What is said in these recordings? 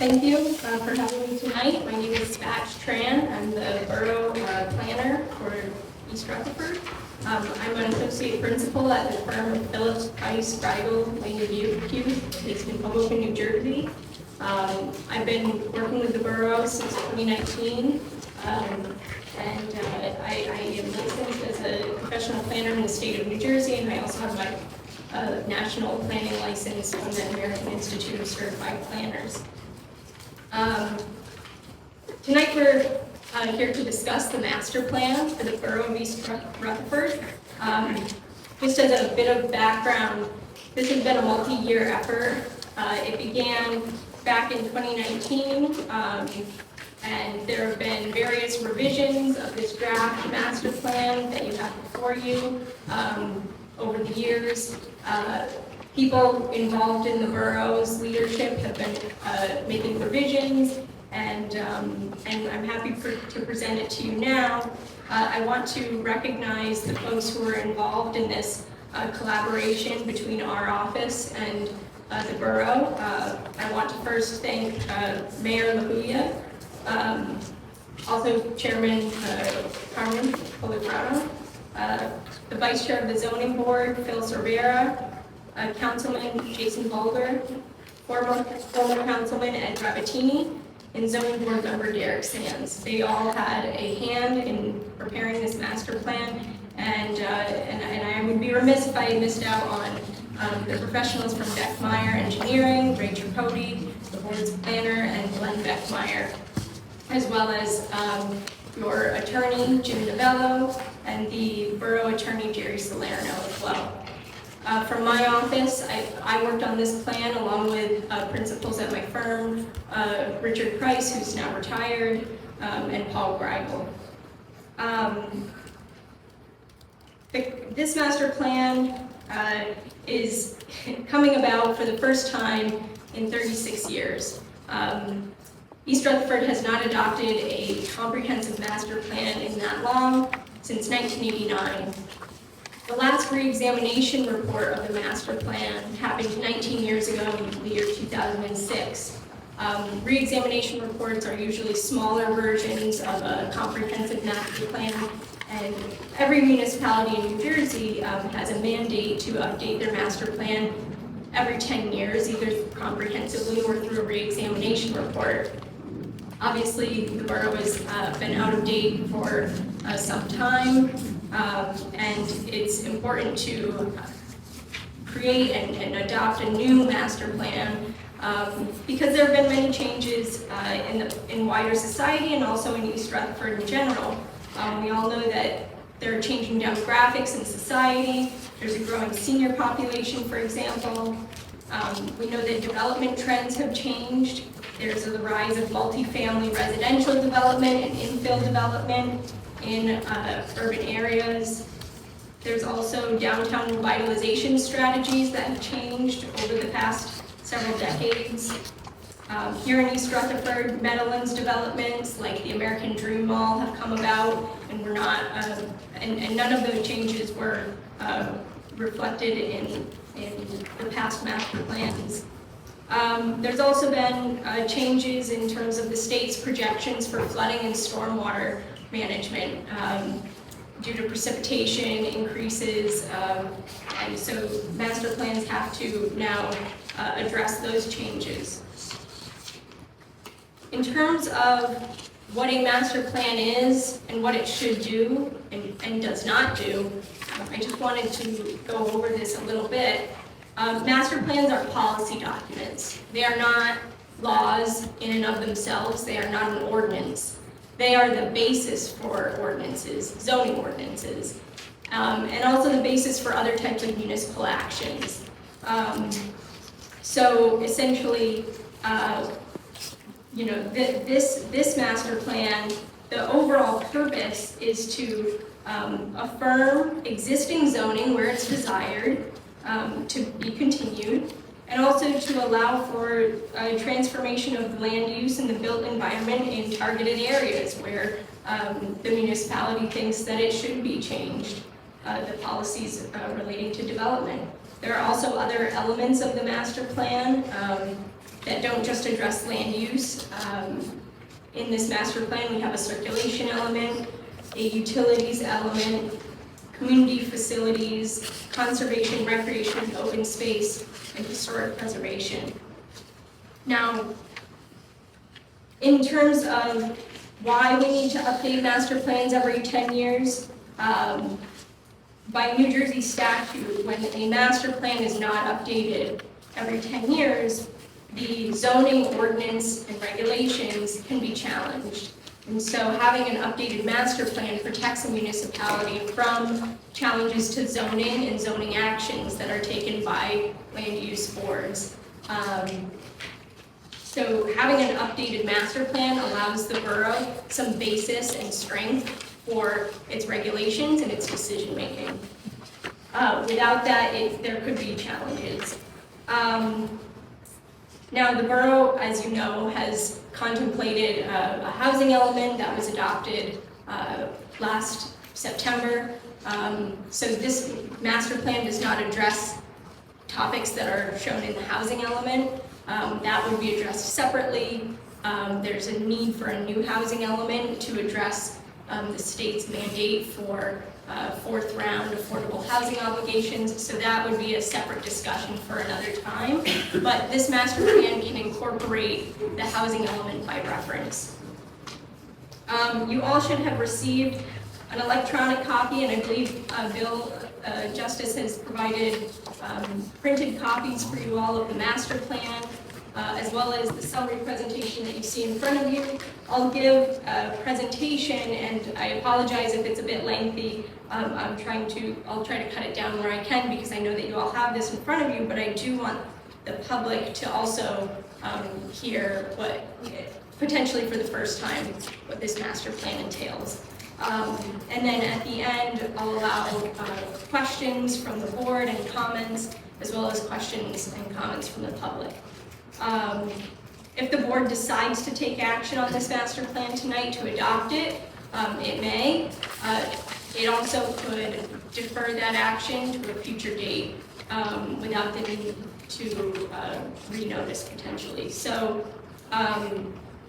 Thank you for having me tonight. My name is Batch Tran. I'm the Borough Planner for East Rutherford. I'm an associate principal at the firm of Phillips, Price, Reigel, Lane Review, based in Hoboken, New Jersey. I've been working with the borough since 2019, and I am licensed as a professional planner in the state of New Jersey, and I also have my national planning license from the American Institute of Certified Planners. Tonight we're here to discuss the master plan for the borough of East Rutherford. Just as a bit of background, this has been a multi-year effort. It began back in 2019, and there have been various revisions of this draft master plan that you have before you over the years. People involved in the borough's leadership have been making revisions, and I'm happy to present it to you now. I want to recognize the folks who are involved in this collaboration between our office and the borough. I want to first thank Mayor LaHuya, also Chairman Carmen Poligrano, the Vice Chair of the Zoning Board, Phil Cervera, Councilman Jason Balder, former Councilman Ed Rabatini, and Zoning Board Member Derek Sands. They all had a hand in preparing this master plan, and I would be remiss if I missed out on the professionals from Beckmeyer Engineering, Ray Tripodi, the board's planner, and Glenn Beckmeyer, as well as your attorney, Jim Novello, and the borough attorney, Jerry Salerno, as well. From my office, I worked on this plan along with principals at my firm, Richard Price, who's now retired, and Paul Greigel. This master plan is coming about for the first time in 36 years. East Rutherford has not adopted a comprehensive master plan in that long, since 1989. The last re-examination report of the master plan happened 19 years ago in the year 2006. Re-examination reports are usually smaller versions of a comprehensive master plan, and every municipality in New Jersey has a mandate to update their master plan every 10 years, either comprehensively or through a re-examination report. Obviously, the borough has been out of date for some time, and it's important to create and adopt a new master plan because there have been many changes in wider society and also in East Rutherford in general. We all know that there are changing demographics in society. There's a growing senior population, for example. We know that development trends have changed. There's the rise of multifamily residential development and infill development in urban areas. There's also downtown revitalization strategies that have changed over the past several decades. Here in East Rutherford, Meadowlands developments like the American Dream Mall have come about, and we're not, and none of those changes were reflected in the past master plans. There's also been changes in terms of the state's projections for flooding and stormwater management due to precipitation increases, and so master plans have to now address those changes. In terms of what a master plan is and what it should do and does not do, I just wanted to go over this a little bit. Master plans are policy documents. They are not laws in and of themselves. They are not an ordinance. They are the basis for ordinances, zoning ordinances, and also the basis for other types of municipal actions. So essentially, this master plan, the overall purpose is to affirm existing zoning where it's desired to be continued, and also to allow for a transformation of land use and the built environment in targeted areas where the municipality thinks that it should be changed, the policies relating to development. There are also other elements of the master plan that don't just address land use. In this master plan, we have a circulation element, a utilities element, community facilities, conservation, recreation, open space, and historic preservation. Now, in terms of why we need to update master plans every 10 years, by New Jersey statute, when a master plan is not updated every 10 years, the zoning ordinance and regulations can be challenged. And so having an updated master plan protects a municipality from challenges to zoning and zoning actions that are taken by land use boards. So having an updated master plan allows the borough some basis and strength for its regulations and its decision making. Without that, there could be challenges. Now, the borough, as you know, has contemplated a housing element that was adopted last September. So this master plan does not address topics that are shown in the housing element. That would be addressed separately. There's a need for a new housing element to address the state's mandate for fourth round affordable housing obligations, so that would be a separate discussion for another time. But this master plan can incorporate the housing element by reference. You all should have received an electronic copy, and I believe Bill Justice has provided printed copies for you all of the master plan, as well as the summary presentation that you see in front of you. I'll give a presentation, and I apologize if it's a bit lengthy. I'll try to cut it down where I can, because I know that you all have this in front of you, but I do want the public to also hear what, potentially for the first time, what this master plan entails. And then at the end, I'll allow questions from the board and comments, as well as questions and comments from the public. If the board decides to take action on this master plan tonight to adopt it, it may. It also could defer that action to a future date without the need to renotice potentially. So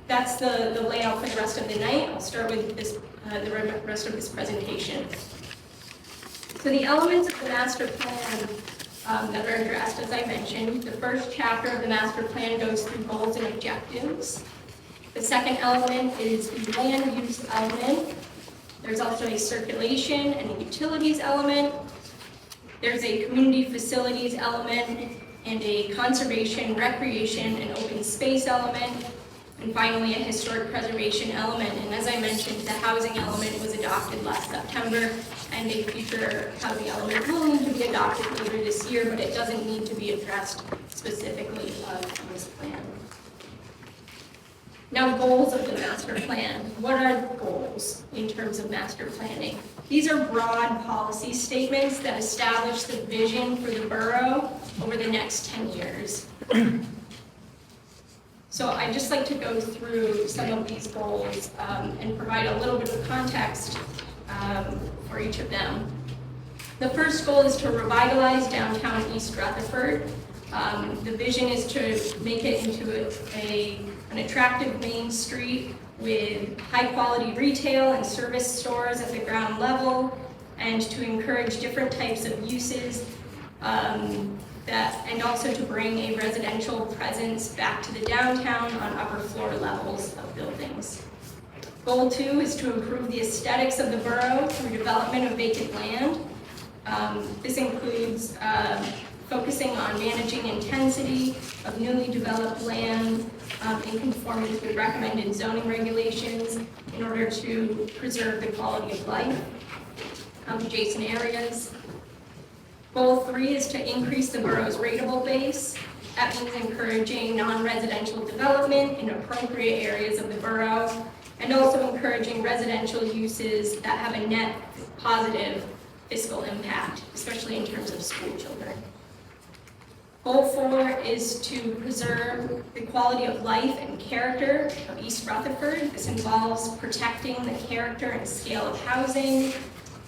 that's the layout for the rest of the night. I'll start with this, the rest of this presentation. So the elements of the master plan that are addressed, as I mentioned. The first chapter of the master plan goes through goals and objectives. The second element is the land use element. There's also a circulation and a utilities element. There's a community facilities element and a conservation, recreation, and open space element. And finally, a historic preservation element. And as I mentioned, the housing element was adopted last September, and a future housing element will need to be adopted later this year, but it doesn't need to be addressed specifically in this plan. Now, goals of the master plan. What are the goals in terms of master planning? These are broad policy statements that establish the vision for the borough over the next 10 years. So I'd just like to go through some of these goals and provide a little bit of context for each of them. The first goal is to revitalize downtown East Rutherford. The vision is to make it into an attractive main street with high-quality retail and service stores at the ground level, and to encourage different types of uses, and also to bring a residential presence back to the downtown on upper floor levels of buildings. Goal 2 is to improve the aesthetics of the borough through development of vacant land. This includes focusing on managing intensity of newly developed land in conformance with recommended zoning regulations in order to preserve the quality of life of adjacent areas. Goal 3 is to increase the borough's rateable base. That means encouraging non-residential development in appropriate areas of the borough, and also encouraging residential uses that have a net positive fiscal impact, especially in terms of school children. Goal 4 is to preserve the quality of life and character of East Rutherford. This involves protecting the character and scale of housing,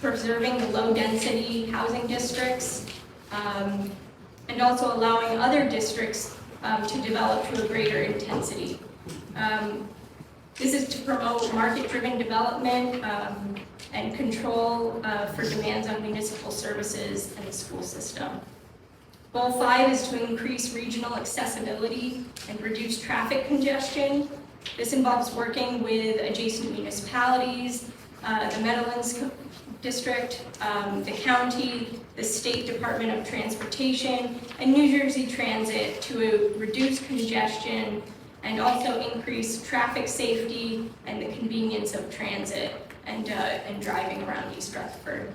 preserving the low-density housing districts, and also allowing other districts to develop to a greater intensity. This is to promote market-driven development and control for demands on municipal services and the school system. Goal 5 is to increase regional accessibility and reduce traffic congestion. This involves working with adjacent municipalities, the Meadowlands District, the county, the State Department of Transportation, and New Jersey Transit to reduce congestion and also increase traffic safety and the convenience of transit and driving around East Rutherford.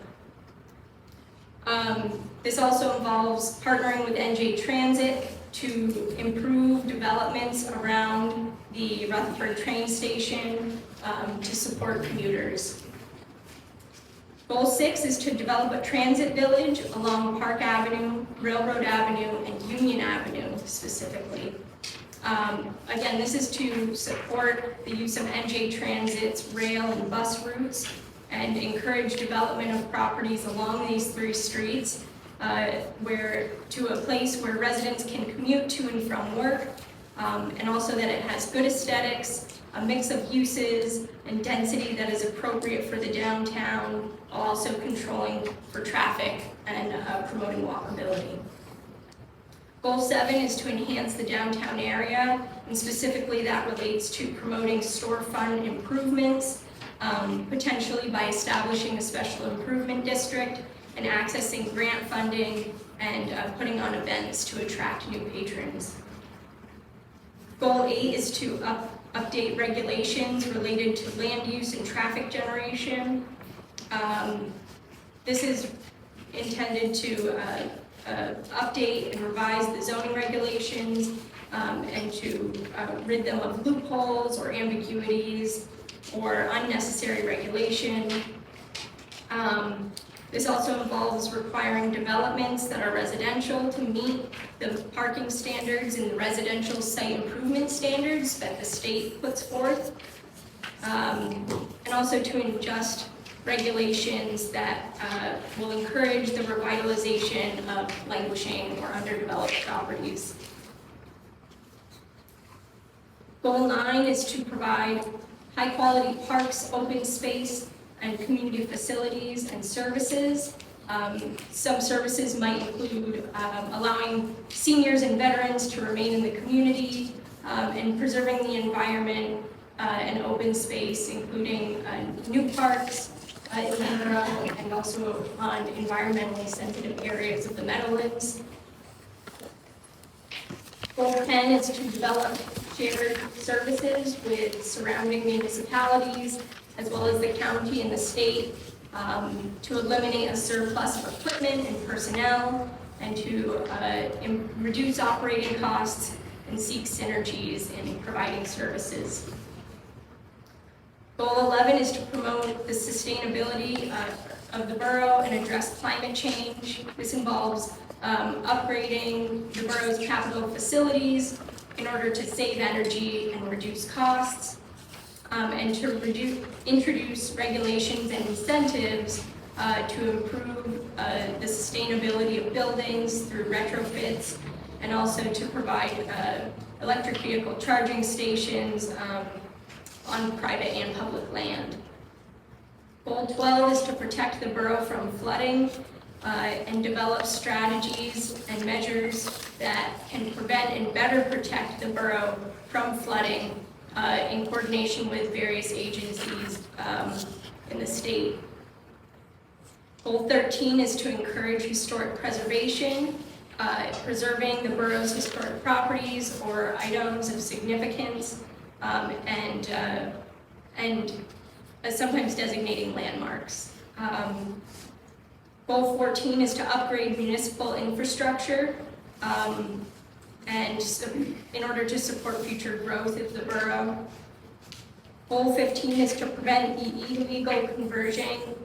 This also involves partnering with NJ Transit to improve developments around the Rutherford train station to support commuters. Goal 6 is to develop a transit village along Park Avenue, Railroad Avenue, and Union Avenue specifically. Again, this is to support the use of NJ Transit's rail and bus routes and encourage development of properties along these 3 streets to a place where residents can commute to and from work, and also that it has good aesthetics, a mix of uses, and density that is appropriate for the downtown, while also controlling for traffic and promoting walkability. Goal 7 is to enhance the downtown area, and specifically that relates to promoting storefront improvements, potentially by establishing a special improvement district and accessing grant funding and putting on events to attract new patrons. Goal 8 is to update regulations related to land use and traffic generation. This is intended to update and revise the zoning regulations and to rid them of loopholes or ambiguities or unnecessary regulation. This also involves requiring developments that are residential to meet the parking standards and the residential site improvement standards that the state puts forth, and also to adjust regulations that will encourage the revitalization of languishing or underdeveloped properties. Goal 9 is to provide high-quality parks, open space, and community facilities and services. Some services might include allowing seniors and veterans to remain in the community and preserving the environment and open space, including new parks in the borough and also on environmentally sensitive areas of the Meadowlands. Goal 10 is to develop shared services with surrounding municipalities as well as the county and the state to eliminate a surplus of equipment and personnel and to reduce operating costs and seek synergies in providing services. Goal 11 is to promote the sustainability of the borough and address climate change. This involves upgrading the borough's capital facilities in order to save energy and reduce costs, and to introduce regulations and incentives to improve the sustainability of buildings through retrofits, and also to provide electric vehicle charging stations on private and public land. Goal 12 is to protect the borough from flooding and develop strategies and measures that can prevent and better protect the borough from flooding in coordination with various agencies in the state. Goal 13 is to encourage historic preservation, preserving the borough's historic properties or items of significance, and sometimes designating landmarks. Goal 14 is to upgrade municipal infrastructure and in order to support future growth of the borough. Goal 15 is to prevent the illegal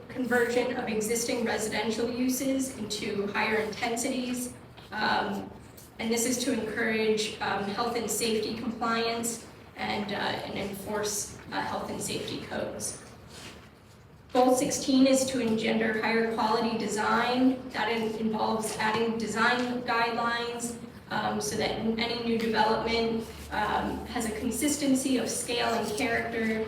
conversion of existing residential uses into higher intensities. And this is to encourage health and safety compliance and enforce health and safety codes. Goal 16 is to engender higher quality design. That involves adding design guidelines so that any new development has a consistency of scale and character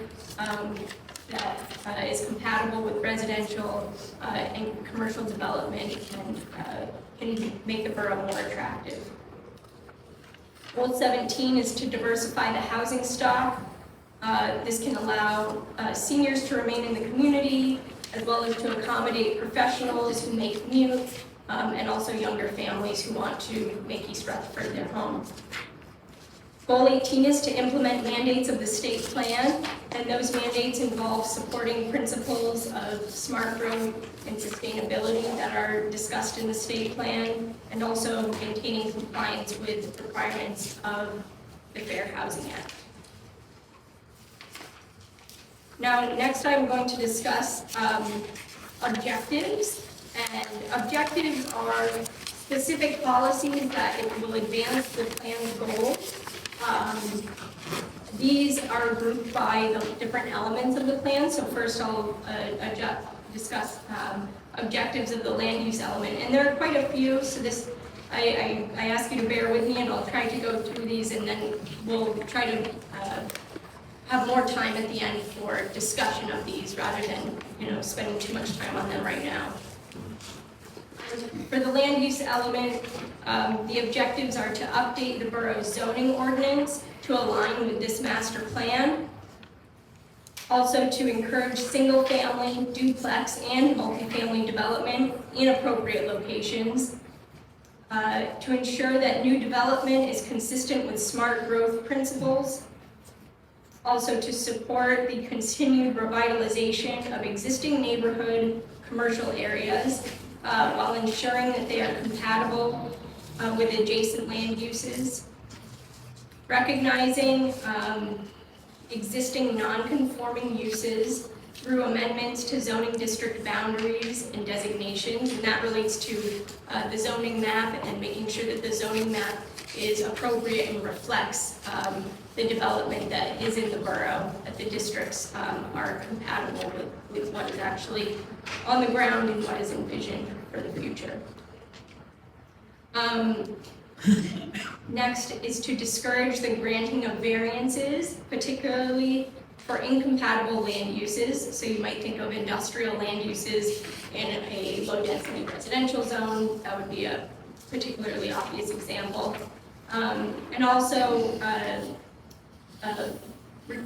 that is compatible with residential and commercial development and can make the borough more attractive. Goal 17 is to diversify the housing stock. This can allow seniors to remain in the community, as well as to accommodate professionals who may commute, and also younger families who want to make East Rutherford their home. Goal 18 is to implement mandates of the state plan, and those mandates involve supporting principles of smart growth and sustainability that are discussed in the state plan, and also maintaining compliance with requirements of the Fair Housing Act. Now, next I'm going to discuss objectives, and objectives are specific policies that will advance the plan's goals. These are grouped by the different elements of the plan. So first I'll discuss objectives of the land use element, and there are quite a few, so this I ask you to bear with me, and I'll try to go through these, and then we'll try to have more time at the end for discussion of these rather than spending too much time on them right now. For the land use element, the objectives are to update the borough's zoning ordinance to align with this master plan. Also to encourage single-family, duplex, and multifamily development in appropriate locations. To ensure that new development is consistent with smart growth principles. Also to support the continued revitalization of existing neighborhood commercial areas while ensuring that they are compatible with adjacent land uses. Recognizing existing non-conforming uses through amendments to zoning district boundaries and designations, and that relates to the zoning map and making sure that the zoning map is appropriate and reflects the development that is in the borough, that the districts are compatible with what is actually on the ground and what is envisioned for the future. Next is to discourage the granting of variances, particularly for incompatible land uses. So you might think of industrial land uses in a low-density residential zone. That would be a particularly obvious example. And also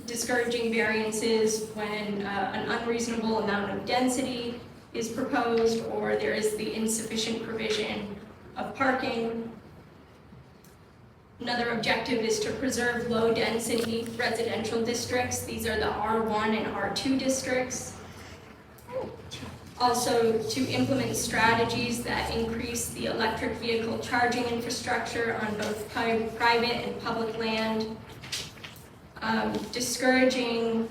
discouraging variances when an unreasonable amount of density is proposed or there is the insufficient provision of parking. Another objective is to preserve low-density residential districts. These are the R1 and R2 districts. Also, to implement strategies that increase the electric vehicle charging infrastructure on both private and public land. Discouraging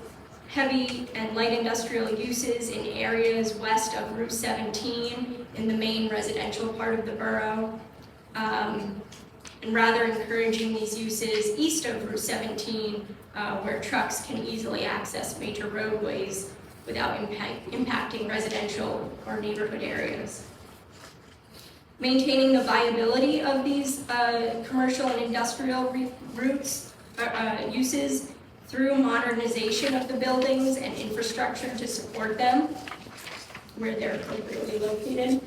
heavy and light industrial uses in areas west of Route 17 in the main residential part of the borough. And rather encouraging these uses east of Route 17 where trucks can easily access major roadways without impacting residential or neighborhood areas. Maintaining the viability of these commercial and industrial routes, uses through modernization of the buildings and infrastructure to support them where they're appropriately located.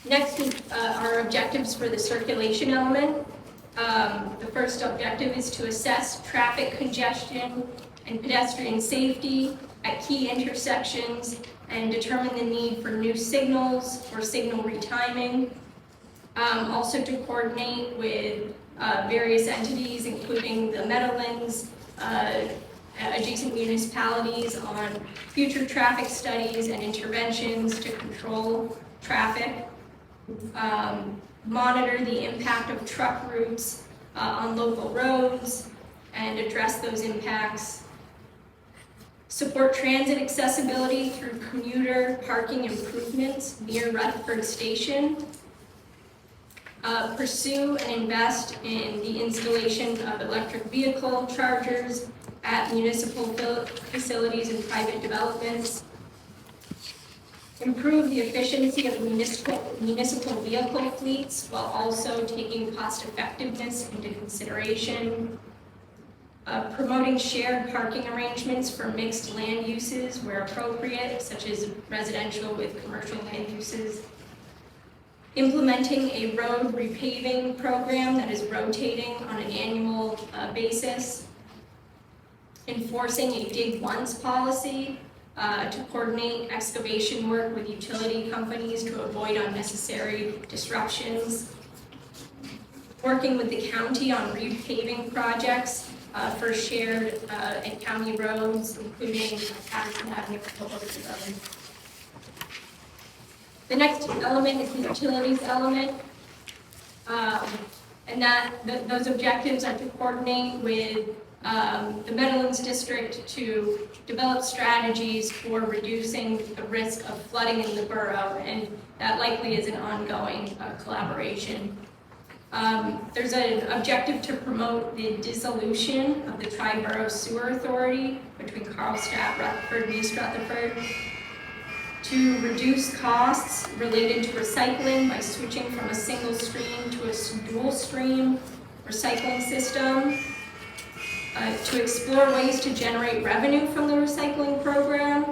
Next is our objectives for the circulation element. The first objective is to assess traffic congestion and pedestrian safety at key intersections and determine the need for new signals or signal retiming. Also to coordinate with various entities, including the Meadowlands, adjacent municipalities on future traffic studies and interventions to control traffic. Monitor the impact of truck routes on local roads and address those impacts. Support transit accessibility through commuter parking improvements near Rutherford Station. Pursue and invest in the installation of electric vehicle chargers at municipal facilities and private developments. improve the efficiency of municipal vehicle fleets while also taking cost effectiveness into consideration, promoting shared parking arrangements for mixed land uses where appropriate, such as residential with commercial land uses, implementing a road repaving program that is rotating on an annual basis, enforcing a dig once policy to coordinate excavation work with utility companies to avoid unnecessary disruptions, working with the county on repaving projects for shared and county roads, including Patterson Avenue and Hoboken Road. The next element is the utilities element, and those objectives are to coordinate with the Meadowlands District to develop strategies for reducing the risk of flooding in the borough, and that likely is an ongoing collaboration. There's an objective to promote the dissolution of the Tri-Borough Sewer Authority between Carlstadt, Rutherford, and East Rutherford, to reduce costs related to recycling by switching from a single stream to a dual stream recycling system, to explore ways to generate revenue from the recycling program,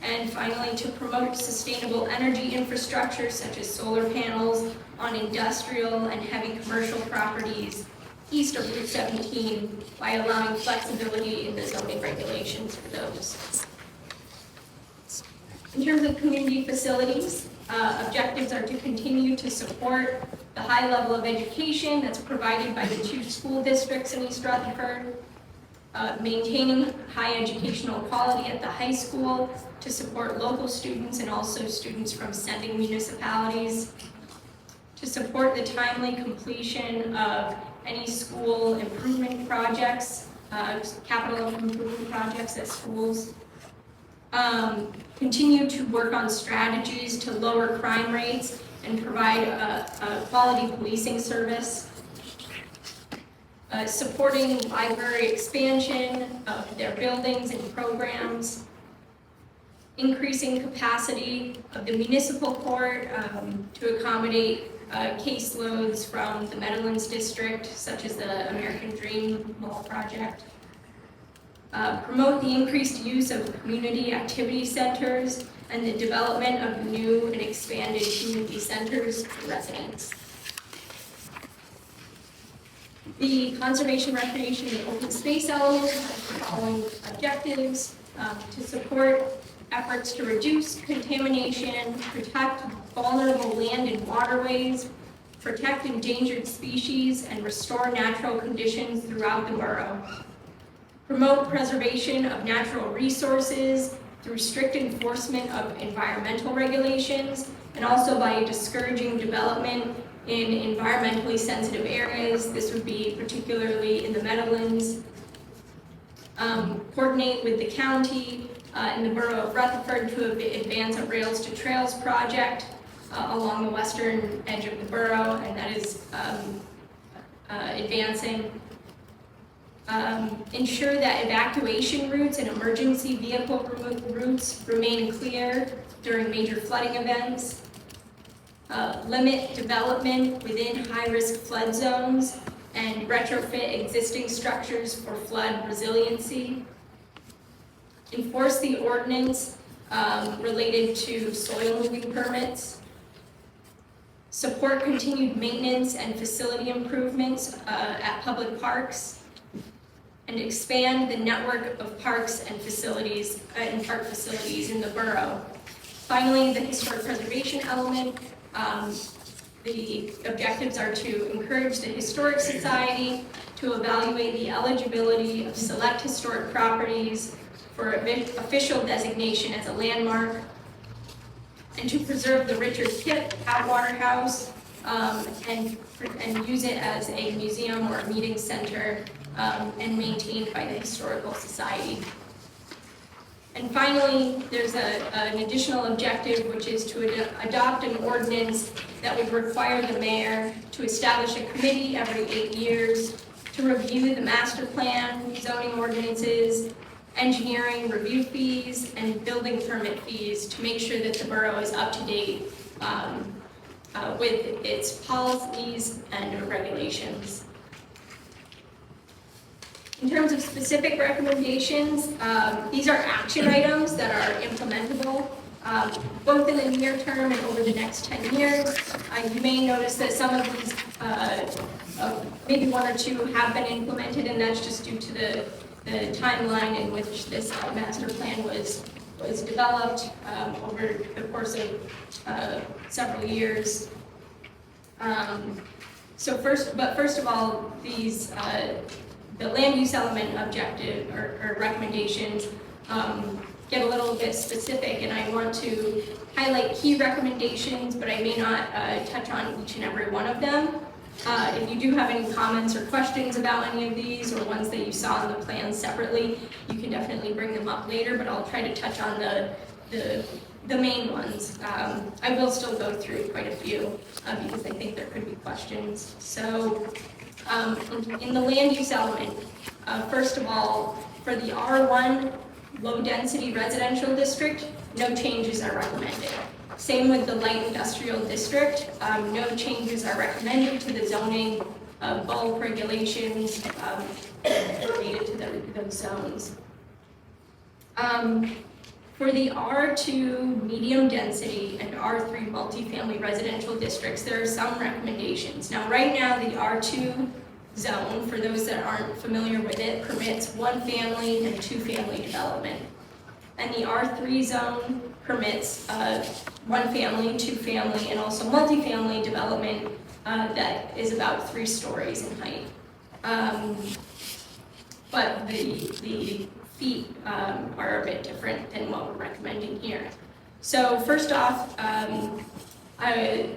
and finally to promote sustainable energy infrastructure such as solar panels on industrial and heavy commercial properties east of Route 17 by allowing flexibility in the zoning regulations for those. In terms of community facilities, objectives are to continue to support the high level of education that's provided by the 2 school districts in East Rutherford, maintaining high educational quality at the high school to support local students and also students from sending municipalities, to support the timely completion of any school improvement projects, capital improvement projects at schools, continue to work on strategies to lower crime rates and provide a quality policing service, supporting library expansion of their buildings and programs, increasing capacity of the municipal court to accommodate caseloads from the Meadowlands District, such as the American Dream Mall project, promote the increased use of community activity centers and the development of new and expanded community centers for residents. The conservation, recreation, and open space elements have the following objectives: to support efforts to reduce contamination, protect vulnerable land and waterways, protect endangered species, and restore natural conditions throughout the borough. Promote preservation of natural resources through strict enforcement of environmental regulations, and also by discouraging development in environmentally sensitive areas. This would be particularly in the Meadowlands. Coordinate with the county in the borough of Rutherford to advance a Rails to Trails project along the western edge of the borough, and that is advancing. Ensure that evacuation routes and emergency vehicle routes remain clear during major flooding events. Limit development within high-risk flood zones and retrofit existing structures for flood resiliency. Enforce the ordinance related to soil moving permits. Support continued maintenance and facility improvements at public parks, and expand the network of parks and facilities and park facilities in the borough. Finally, the historic preservation element. The objectives are to encourage the Historic Society to evaluate the eligibility of select historic properties for official designation as a landmark, and to preserve the Richard Kipp Atwater House and use it as a museum or a meeting center and maintained by the Historical Society. And finally, there's an additional objective, which is to adopt an ordinance that would require the mayor to establish a committee every 8 years to review the master plan, zoning ordinances, engineering review fees, and building permit fees to make sure that the borough is up to date with its policies and regulations. In terms of specific recommendations, these are action items that are implementable, both in the near term and over the next 10 years. You may notice that some of these, maybe one or two have been implemented, and that's just due to the timeline in which this master plan was developed over the course of several years. First of all, these the land use element objective or recommendations get a little bit specific, and I want to highlight key recommendations, but I may not touch on each and every one of them. If you do have any comments or questions about any of these or ones that you saw in the plan separately, you can definitely bring them up later, but I'll try to touch on the main ones. I will still go through quite a few because I think there could be questions. So in the land use element, first of all, for the R1 low density residential district, no changes are recommended. Same with the light industrial district, no changes are recommended to the zoning bulk regulations related to those zones. For the R2 medium density and R3 multifamily residential districts, there are some recommendations. Now, right now, the R2 zone, for those that aren't familiar with it, permits one family and two family development. And the R3 zone permits one family, two family, and also multifamily development that is about 3 stories in height. But the feet are a bit different than what we're recommending here. So first off, the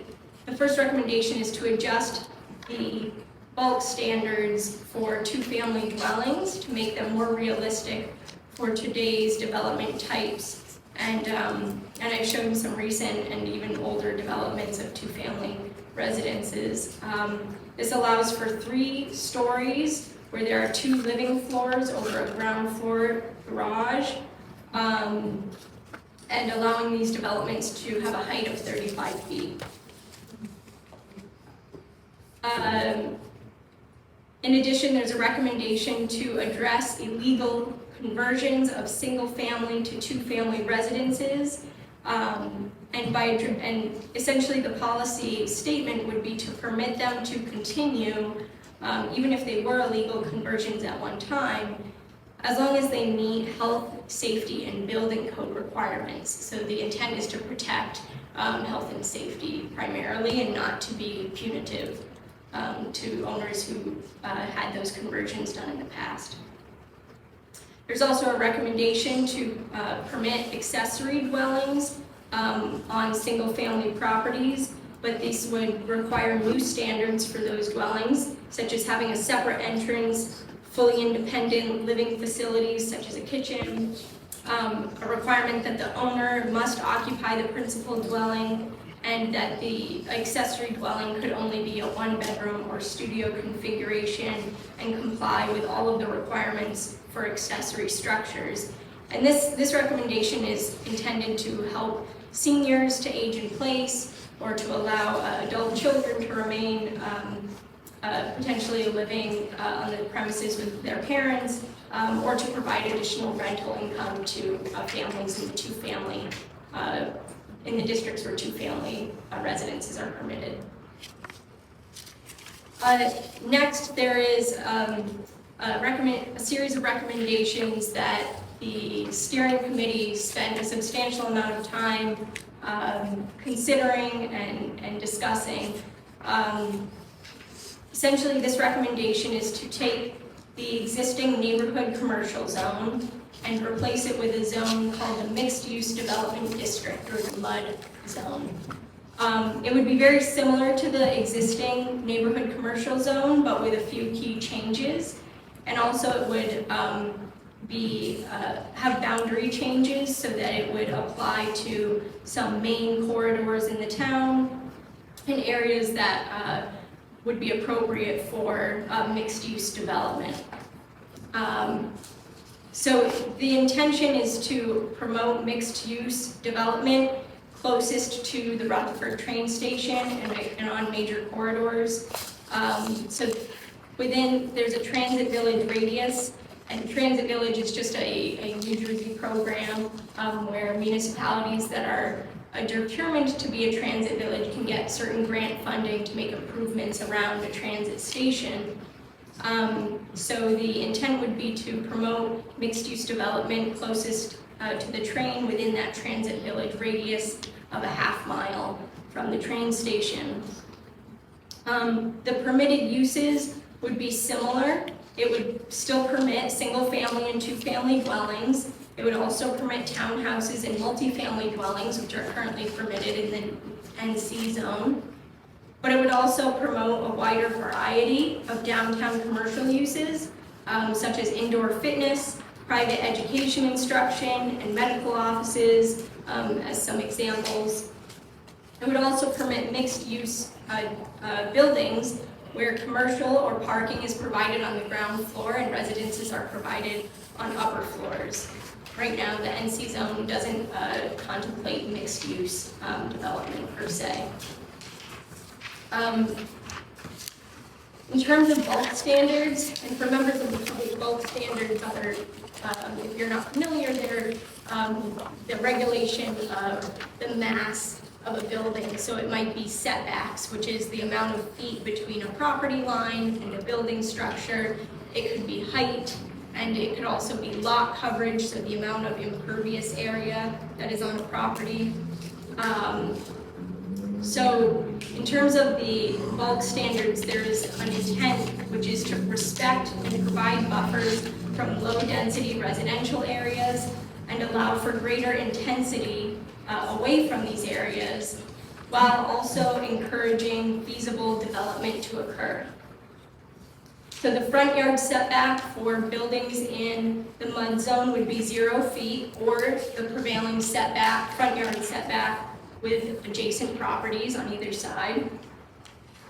first recommendation is to adjust the bulk standards for 2-family dwellings to make them more realistic for today's development types. And I've shown some recent and even older developments of 2-family residences. This allows for 3 stories where there are 2 living floors over a ground floor garage, and allowing these developments to have a height of 35 feet. In addition, there's a recommendation to address illegal conversions of single-family to 2-family residences, and essentially the policy statement would be to permit them to continue, even if they were illegal conversions at one time, as long as they meet health, safety, and building code requirements. So the intent is to protect health and safety primarily, and not to be punitive to owners who had those conversions done in the past. There's also a recommendation to permit accessory dwellings on single-family properties, but these would require new standards for those dwellings, such as having a separate entrance, fully independent living facilities such as a kitchen, a requirement that the owner must occupy the principal dwelling, and that the accessory dwelling could only be a 1-bedroom or studio configuration and comply with all of the requirements for accessory structures. And this recommendation is intended to help seniors to age in place, or to allow adult children to remain potentially living on the premises with their parents, or to provide additional rental income to families in 2-family in the districts where 2-family residences are permitted. Next, there is a series of recommendations that the steering committee spent a substantial amount of time considering and discussing. Essentially, this recommendation is to take the existing neighborhood commercial zone and replace it with a zone called the Mixed Use Development District, or the MUD zone. It would be very similar to the existing neighborhood commercial zone, but with a few key changes. And also it would have boundary changes so that it would apply to some main corridors in the town and areas that would be appropriate for mixed-use development. So the intention is to promote mixed-use development closest to the Rutherford train station and on major corridors. So there's a transit village radius, and Transit Village is just a New Jersey program where municipalities that are determined to be a transit village can get certain grant funding to make improvements around a transit station. So the intent would be to promote mixed-use development closest to the train within that transit village radius of a half-mile from the train station. The permitted uses would be similar. It would still permit single-family and two-family dwellings. It would also permit townhouses and multifamily dwellings, which are currently permitted in the NC zone. But it would also promote a wider variety of downtown commercial uses, such as indoor fitness, private education instruction, and medical offices, as some examples. It would also permit mixed-use buildings where commercial or parking is provided on the ground floor and residences are provided on upper floors. Right now, the NC zone doesn't contemplate mixed-use development per se. In terms of bulk standards, and for members of the public, bulk standards are, if you're not familiar, they're the regulation of the mass of a building. So it might be setbacks, which is the amount of feet between a property line and a building structure. It could be height, and it could also be lot coverage, so the amount of impervious area that is on a property. So in terms of the bulk standards, there is an intent, which is to respect and provide buffers from low-density residential areas and allow for greater intensity away from these areas, while also encouraging feasible development to occur. So the front yard setback for buildings in the mud zone would be 0 feet, or the prevailing setback, front yard setback, with adjacent properties on either side.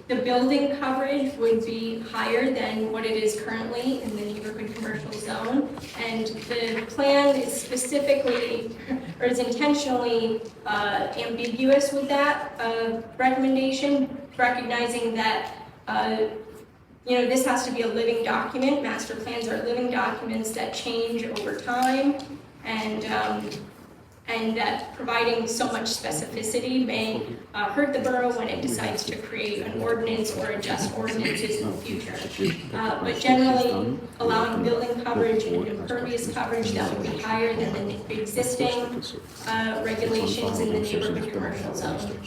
The building coverage would be higher than what it is currently in the neighborhood commercial zone, and the plan is specifically, or is intentionally ambiguous with that recommendation, recognizing that this has to be a living document. Master plans are living documents that change over time, and that providing so much specificity may hurt the borough when it decides to create an ordinance or adjust ordinances in the future. But generally, allowing building coverage and impervious coverage that would be higher than the existing regulations in the neighborhood commercial zone.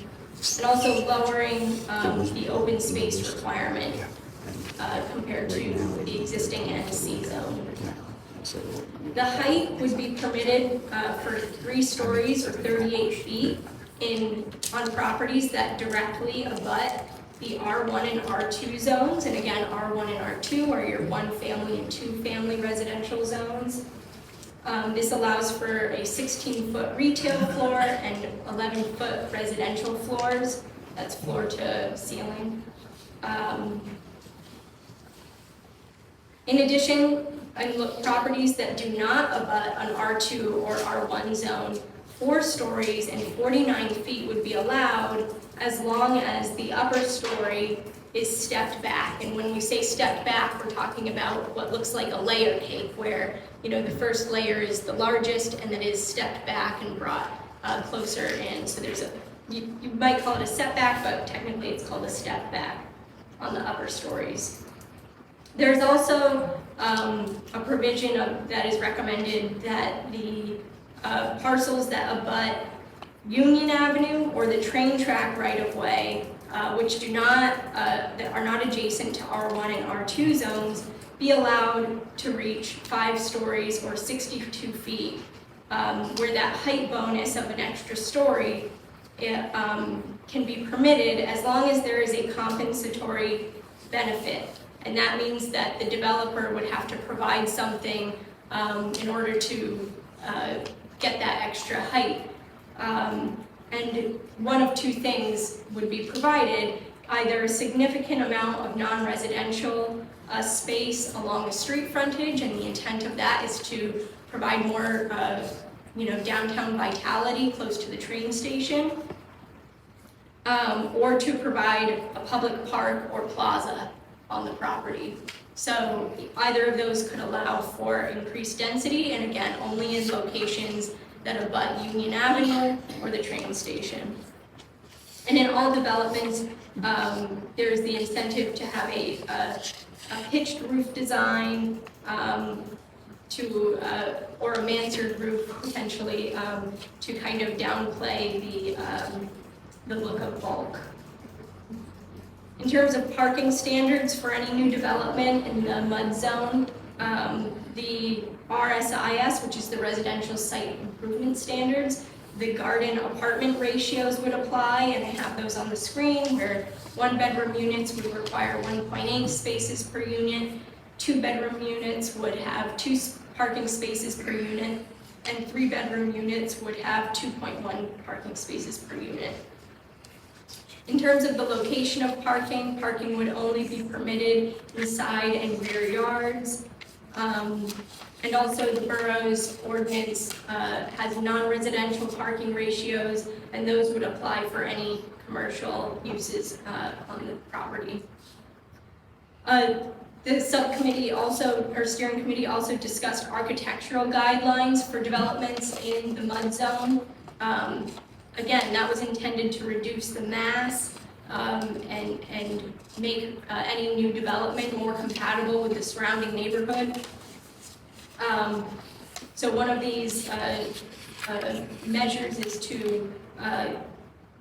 And also lowering the open space requirement compared to the existing NC zone. The height would be permitted for 3 stories or 38 feet on properties that directly abut the R1 and R2 zones. And again, R1 and R2 are your 1-family and 2-family residential zones. This allows for a 16-foot retail floor and 11-foot residential floors. That's floor to ceiling. In addition, properties that do not abut an R2 or R1 zone, 4 stories and 49 feet would be allowed as long as the upper story is stepped back. And when we say stepped back, we're talking about what looks like a layer cake, where the first layer is the largest and then is stepped back and brought closer in. So there's you might call it a setback, but technically it's called a step back on the upper stories. There's also a provision that is recommended that the parcels that abut Union Avenue or the train track right-of-way, which that are not adjacent to R1 and R2 zones, be allowed to reach 5 stories or 62 feet, where that height bonus of an extra story can be permitted as long as there is a compensatory benefit. And that means that the developer would have to provide something in order to get that extra height. And one of 2 things would be provided: either a significant amount of non-residential space along the street frontage, and the intent of that is to provide more, downtown vitality close to the train station, or to provide a public park or plaza on the property. So either of those could allow for increased density, and again, only in locations that abut Union Avenue or the train station. And in all developments, there's the incentive to have a pitched roof design, or a mansard roof potentially, to kind of downplay the look of bulk. In terms of parking standards for any new development in the MUD zone, the RSIS, which is the Residential Site Improvement Standards, the garden apartment ratios would apply, and I have those on the screen, where 1-bedroom units would require 1.8 spaces per unit, 2-bedroom units would have 2 parking spaces per unit, and 3-bedroom units would have 2.1 parking spaces per unit. In terms of the location of parking, parking would only be permitted in side and rear yards. And also the borough's ordinance has non-residential parking ratios, and those would apply for any commercial uses on the property. The subcommittee or steering committee also discussed architectural guidelines for developments in the MUD zone. Again, that was intended to reduce the mass and make any new development more compatible with the surrounding neighborhood. So one of these measures is to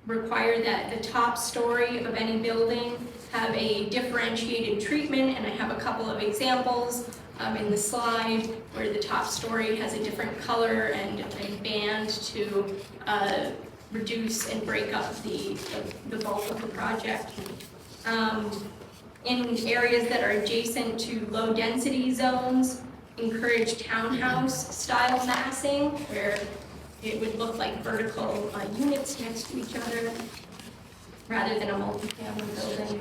require that the top story of any building have a differentiated treatment, and I have a couple of examples in the slide where the top story has a different color and band to reduce and break up the bulk of the project. In areas that are adjacent to low density zones, encourage townhouse style massing, where it would look like vertical units next to each other rather than a multi-family building.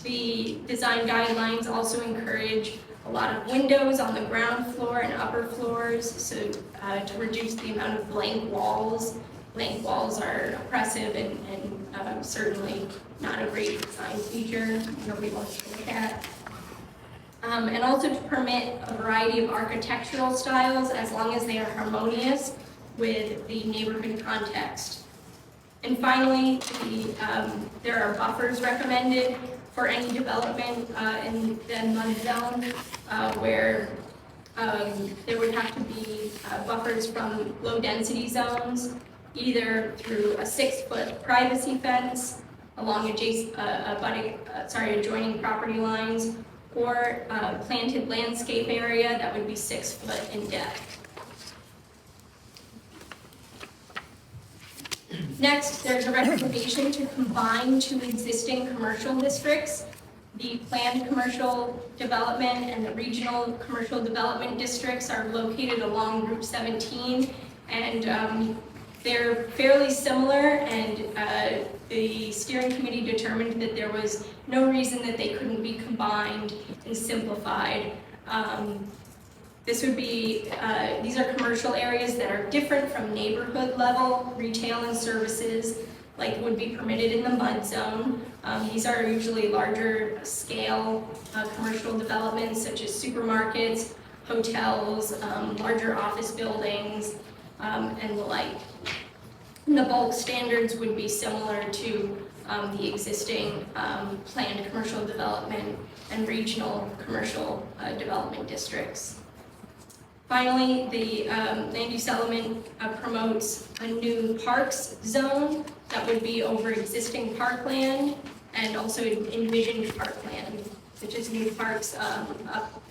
The design guidelines also encourage a lot of windows on the ground floor and upper floors, so to reduce the amount of blank walls. Blank walls are oppressive and certainly not a great design feature. Nobody wants to look at. And also to permit a variety of architectural styles as long as they are harmonious with the neighborhood context. And finally, there are buffers recommended for any development in the MUD zone, where there would have to be buffers from low density zones, either through a 6-foot privacy fence along adjoining property lines, or a planted landscape area that would be 6 foot in depth. Next, there's a recommendation to combine 2 existing commercial districts. The planned commercial development and the regional commercial development districts are located along Route 17, and they're fairly similar, and the steering committee determined that there was no reason that they couldn't be combined and simplified. These are commercial areas that are different from neighborhood level retail and services like would be permitted in the MUD zone. These are usually larger scale commercial developments such as supermarkets, hotels, larger office buildings, and the like. And the bulk standards would be similar to the existing planned commercial development and regional commercial development districts. Finally, the land use element promotes a new parks zone that would be over existing parkland, and also envisioned parkland, such as new parks up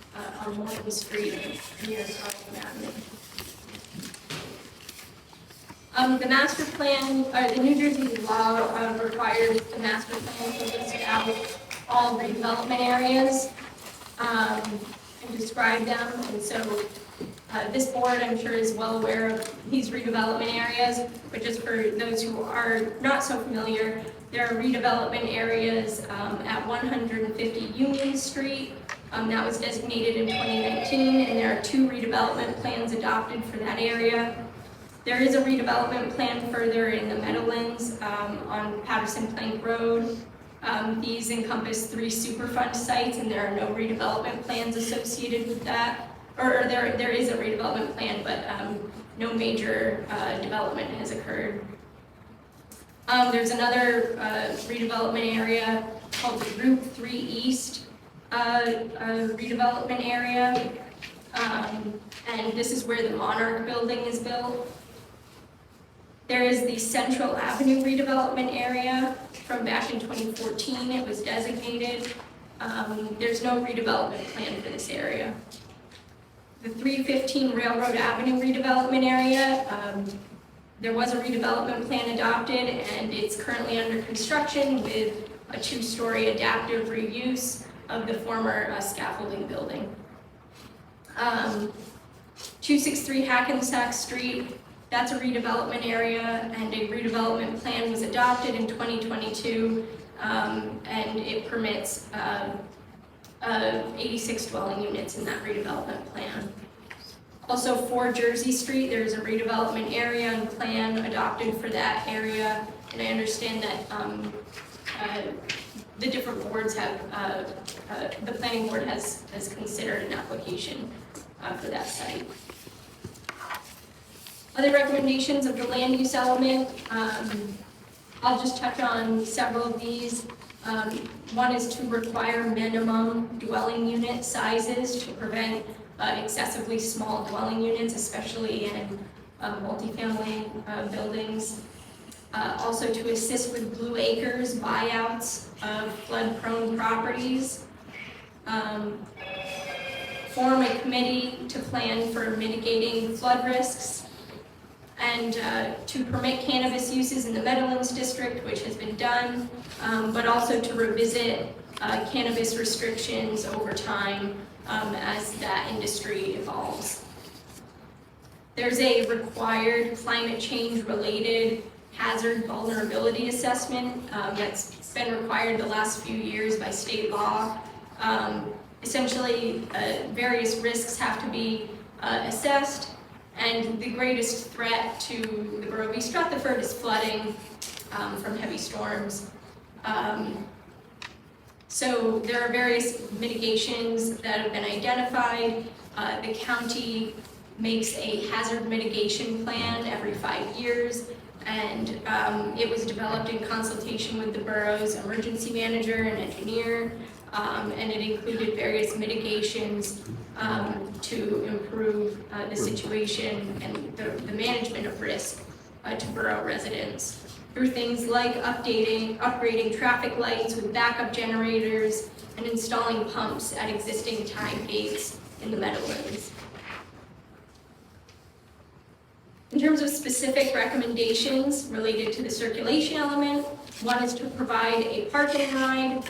on Morton Street near Carlton Avenue. The master plan, the New Jersey law requires the master plan to list out all redevelopment areas and describe them, and so this board, I'm sure, is well aware of these redevelopment areas, but just for those who are not so familiar, There are redevelopment areas at 150 Union Street. That was designated in 2019, and there are 2 redevelopment plans adopted for that area. There is a redevelopment plan further in the Meadowlands on Patterson Plank Road. These encompass 3 Superfund sites, and there are no redevelopment plans associated with that. Or there is a redevelopment plan, but no major development has occurred. There's another redevelopment area called the Route 3 East redevelopment area, and this is where the Monarch Building is built. There is the Central Avenue redevelopment area from back in 2014. It was designated. There's no redevelopment plan for this area. The 315 Railroad Avenue redevelopment area, there was a redevelopment plan adopted, and it's currently under construction with a 2-story adaptive reuse of the former scaffolding building. 263 Hackensack Street, that's a redevelopment area, and a redevelopment plan was adopted in 2022, and it permits 86 dwelling units in that redevelopment plan. Also, 4 Jersey Street, there's a redevelopment area and plan adopted for that area, and I understand that the different boards have, the planning board has considered an application for that site. Other recommendations of the land use element, I'll just touch on several of these. One is to require minimum dwelling unit sizes to prevent excessively small dwelling units, especially in multifamily buildings. Also to assist with Blue Acres buyouts of flood-prone properties. Form a committee to plan for mitigating flood risks. And to permit cannabis uses in the Meadowlands District, which has been done, but also to revisit cannabis restrictions over time as that industry evolves. There's a required climate change related hazard vulnerability assessment that's been required the last few years by state law. Essentially, various risks have to be assessed, and the greatest threat to the borough of East Rutherford is flooding from heavy storms. So there are various mitigations that have been identified. The county makes a hazard mitigation plan every 5 years, and it was developed in consultation with the borough's emergency manager and engineer, and it included various mitigations to improve the situation and the management of risk to borough residents through things like upgrading traffic lights with backup generators and installing pumps at existing tide gates in the Meadowlands. In terms of specific recommendations related to the circulation element, one is to provide a parking ride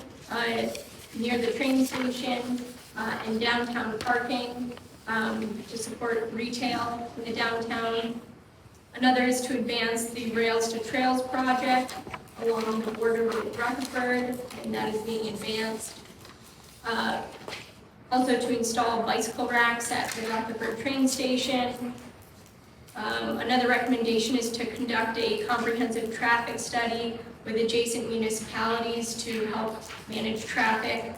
near the train station and downtown parking to support retail in the downtown. Another is to advance the Rails to Trails project along the border with Rutherford, and that is being advanced. Also to install bicycle racks at the Rutherford train station. Another recommendation is to conduct a comprehensive traffic study with adjacent municipalities to help manage traffic,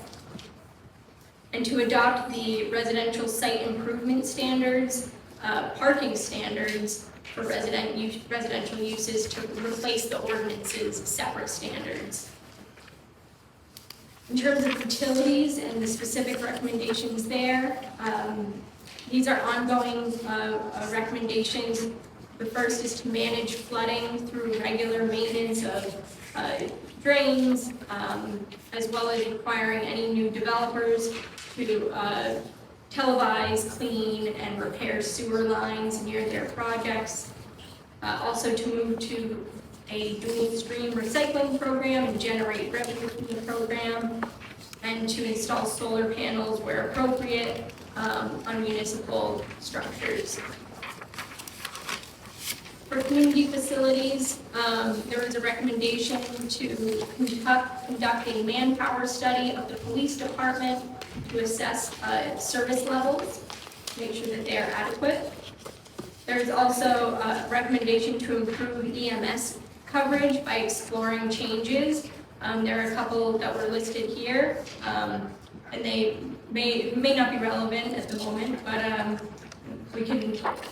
and to adopt the residential site improvement standards, parking standards for residential uses to replace the ordinance's separate standards. In terms of utilities and the specific recommendations there, these are ongoing recommendations. The first is to manage flooding through regular maintenance of drains, as well as requiring any new developers to televise, clean, and repair sewer lines near their projects. Also to move to a dual stream recycling program and generate revenue from the program, and to install solar panels where appropriate on municipal structures. For community facilities, there was a recommendation to conduct a manpower study of the police department to assess service levels, make sure that they are adequate. There's also a recommendation to improve EMS coverage by exploring changes. There are a couple that were listed here, and they may not be relevant at the moment, but we can talk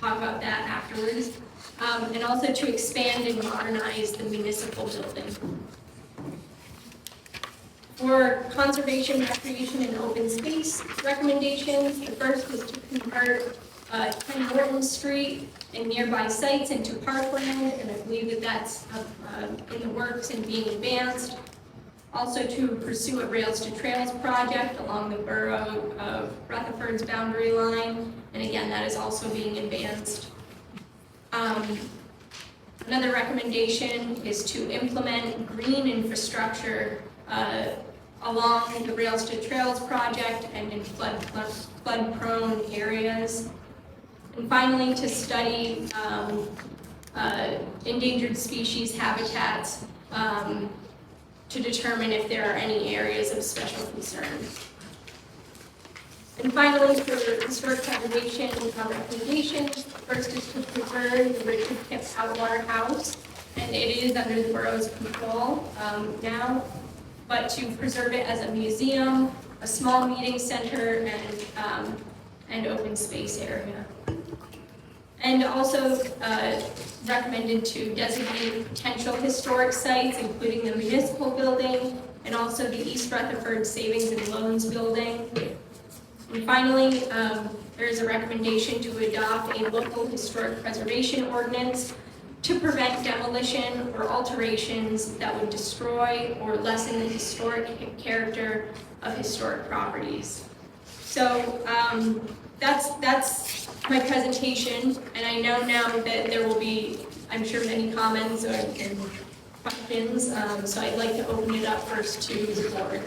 about that afterwards. And also to expand and modernize the municipal building. For conservation, recreation, and open space recommendations, the first was to convert 10 Norton Street and nearby sites into parkland, and I believe that that's in the works and being advanced. Also to pursue a Rails to Trails project along the borough of Rutherford's boundary line, and again, that is also being advanced. Another recommendation is to implement green infrastructure along the Rails to Trails project and in flood-prone areas. And finally, to study endangered species habitats to determine if there are any areas of special concern. And finally, for historic preservation recommendations, first is to preserve the Richard Kip Outwater House, and it is under the borough's control now, but to preserve it as a museum, a small meeting center, and open space area. And also recommended to designate potential historic sites, including the municipal building, and also the East Rutherford Savings and Loans building. And finally, there is a recommendation to adopt a local historic preservation ordinance to prevent demolition or alterations that would destroy or lessen the historic character of historic properties. So that's my presentation, and I know now that there will be, I'm sure, many comments and questions, so I'd like to open it up first to the board.